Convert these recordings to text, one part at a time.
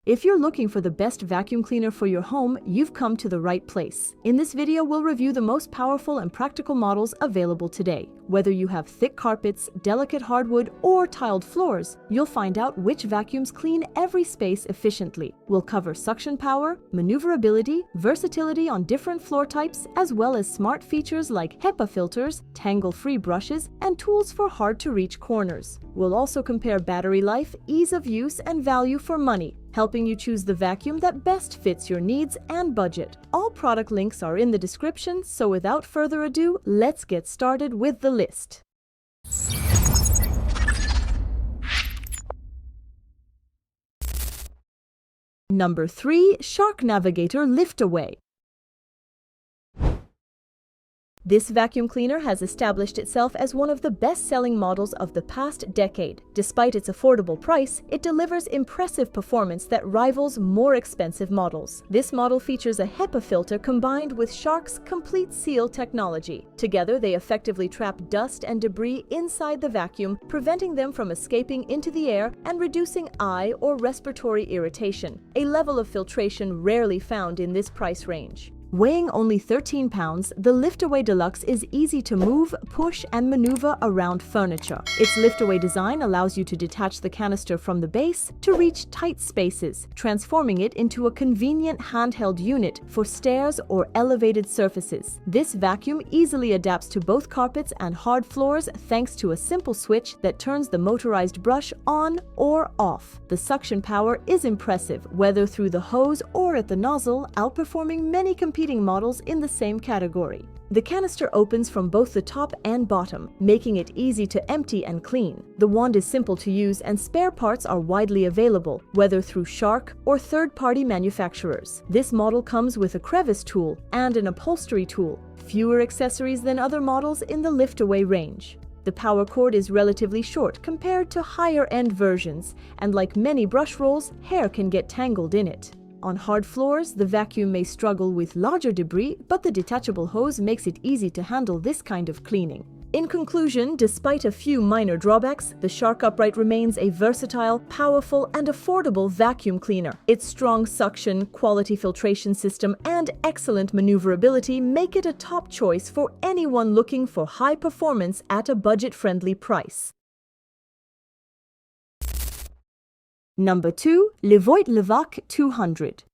If you're looking for the best vacuum cleaner for your home, you've come to the right place. In this video, we'll review the most powerful and practical models available today. Whether you have thick carpets, delicate hardwood, or tiled floors, you'll find out which vacuums clean every space efficiently. We'll cover suction power, maneuverability, versatility on different floor types, as well as smart features like HEPA filters, tangle-free brushes, and tools for hard-to-reach corners. We'll also compare battery life, ease of use, and value for money, helping you choose the vacuum that best fits your needs and budget. All product links are in the description, so without further ado, let's get started with the list. Number 3. Shark Navigator Lift-Away. This vacuum cleaner has established itself as one of the best-selling models of the past decade. Despite its affordable price, it delivers impressive performance that rivals more expensive models. This model features a HEPA filter combined with Shark's complete seal technology. Together, they effectively trap dust and debris inside the vacuum, preventing them from escaping into the air and reducing eye or respiratory irritation, a level of filtration rarely found in this price range. Weighing only 13 pounds, the Lift-Away Deluxe is easy to move, push, and maneuver around furniture. Its lift-away design allows you to detach the canister from the base to reach tight spaces, transforming it into a convenient handheld unit for stairs or elevated surfaces. This vacuum easily adapts to both carpets and hard floors thanks to a simple switch that turns the motorized brush on or off. The suction power is impressive, whether through the hose or at the nozzle, outperforming many competing models in the same category. The canister opens from both the top and bottom, making it easy to empty and clean. The wand is simple to use and spare parts are widely available, whether through Shark or third-party manufacturers. This model comes with a crevice tool and an upholstery tool, fewer accessories than other models in the Lift-Away range. The power cord is relatively short compared to higher-end versions, and like many brush rolls, hair can get tangled in it. On hard floors, the vacuum may struggle with larger debris, but the detachable hose makes it easy to handle this kind of cleaning. In conclusion, despite a few minor drawbacks, the Shark Upright remains a versatile, powerful, and affordable vacuum cleaner. Its strong suction, quality filtration system, and excellent maneuverability make it a top choice for anyone looking for high performance at a budget-friendly price. Number 2. Levoit Levac 200.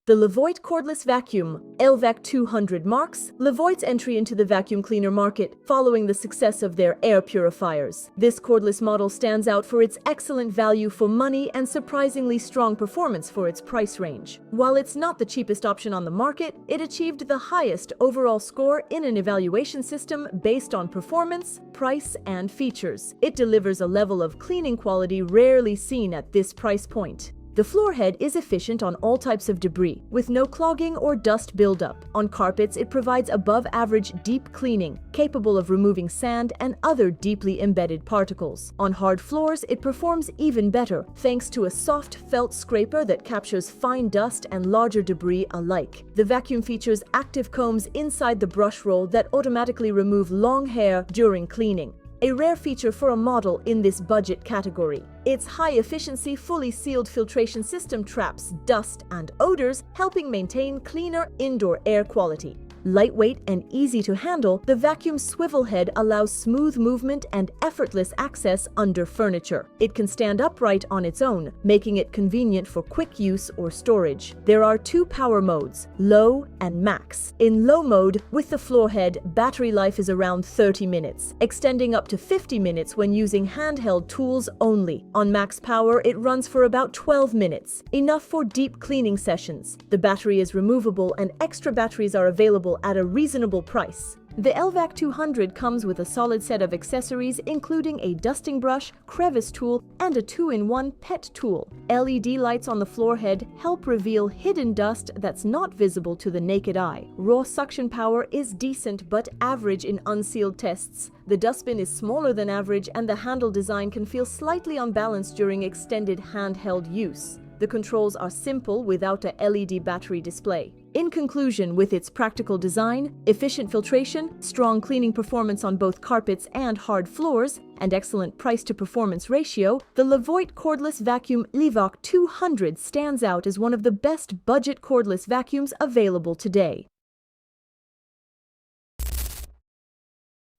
The Levoit Cordless Vacuum LVAC 200 marks Levoit's entry into the vacuum cleaner market following the success of their air purifiers. This cordless model stands out for its excellent value for money and surprisingly strong performance for its price range. While it's not the cheapest option on the market, it achieved the highest overall score in an evaluation system based on performance, price, and features. It delivers a level of cleaning quality rarely seen at this price point. The floor head is efficient on all types of debris, with no clogging or dust buildup. On carpets, it provides above-average deep cleaning, capable of removing sand and other deeply embedded particles. On hard floors, it performs even better, thanks to a soft felt scraper that captures fine dust and larger debris alike. The vacuum features active combs inside the brush roll that automatically remove long hair during cleaning, a rare feature for a model in this budget category. Its high-efficiency, fully sealed filtration system traps dust and odors, helping maintain cleaner indoor air quality. Lightweight and easy to handle, the vacuum's swivel head allows smooth movement and effortless access under furniture. It can stand upright on its own, making it convenient for quick use or storage. There are two power modes, low and max. In low mode, with the floor head, battery life is around 30 minutes, extending up to 50 minutes when using handheld tools only. On max power, it runs for about 12 minutes, enough for deep cleaning sessions. The battery is removable and extra batteries are available at a reasonable price. The LVAC 200 comes with a solid set of accessories including a dusting brush, crevice tool, and a 2-in-1 pet tool. LED lights on the floor head help reveal hidden dust that's not visible to the naked eye. Raw suction power is decent but average in unsealed tests. The dustbin is smaller than average and the handle design can feel slightly unbalanced during extended handheld use. The controls are simple without a LED battery display. In conclusion, with its practical design, efficient filtration, strong cleaning performance on both carpets and hard floors, and excellent price-to-performance ratio, the Levoit cordless vacuum Levoc 200 stands out as one of the best budget cordless vacuums available today.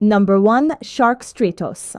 Number 1. Shark Stratos.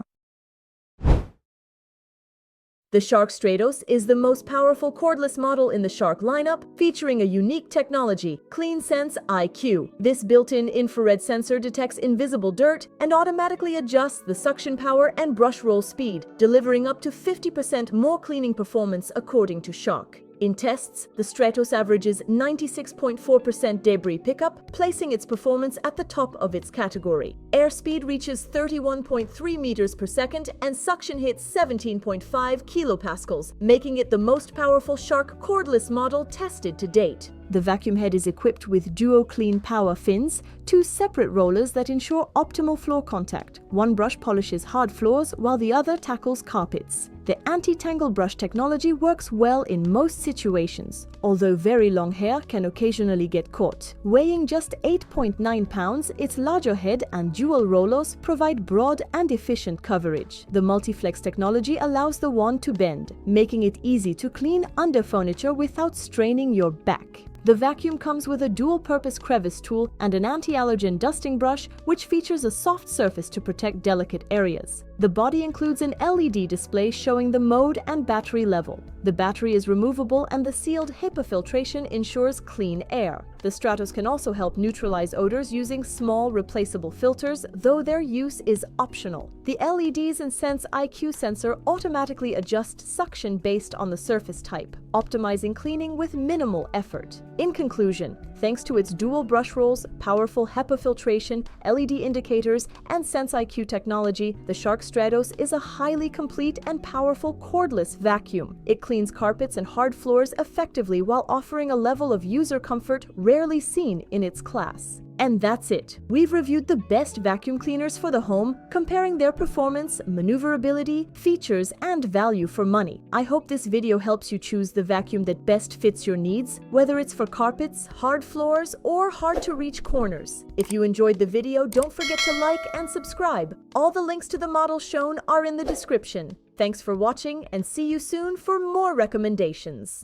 The Shark Stratos is the most powerful cordless model in the Shark lineup, featuring a unique technology, CleanSense IQ. This built-in infrared sensor detects invisible dirt and automatically adjusts the suction power and brush roll speed, delivering up to 50% more cleaning performance according to Shark. In tests, the Stratos averages 96.4% debris pickup, placing its performance at the top of its category. Airspeed reaches 31.3 meters per second and suction hits 17.5 kilopascals, making it the most powerful Shark cordless model tested to date. The vacuum head is equipped with duo clean power fins, 2 separate rollers that ensure optimal floor contact. One brush polishes hard floors while the other tackles carpets. The anti-tangle brush technology works well in most situations, although very long hair can occasionally get caught. Weighing just 8.9 pounds, its larger head and dual rollers provide broad and efficient coverage. The multi-flex technology allows the wand to bend, making it easy to clean under furniture without straining your back. The vacuum comes with a dual-purpose crevice tool and an anti-allergen dusting brush, which features a soft surface to protect delicate areas. The body includes an LED display showing the mode and battery level. The battery is removable and the sealed HEPA filtration ensures clean air. The Stratos can also help neutralize odors using small replaceable filters, though their use is optional. The LEDs and Sense IQ sensor automatically adjust suction based on the surface type, optimizing cleaning with minimal effort. In conclusion, thanks to its dual brush rolls, powerful HEPA filtration, LED indicators, and Sense IQ technology, the Shark Stratos is a highly complete and powerful cordless vacuum. It cleans carpets and hard floors effectively while offering a level of user comfort rarely seen in its class. And that's it. We've reviewed the best vacuum cleaners for the home, comparing their performance, maneuverability, features, and value for money. I hope this video helps you choose the vacuum that best fits your needs, whether it's for carpets, hard floors, or hard-to-reach corners. If you enjoyed the video, don't forget to like and subscribe. All the links to the models shown are in the description. Thanks for watching, and see you soon for more recommendations.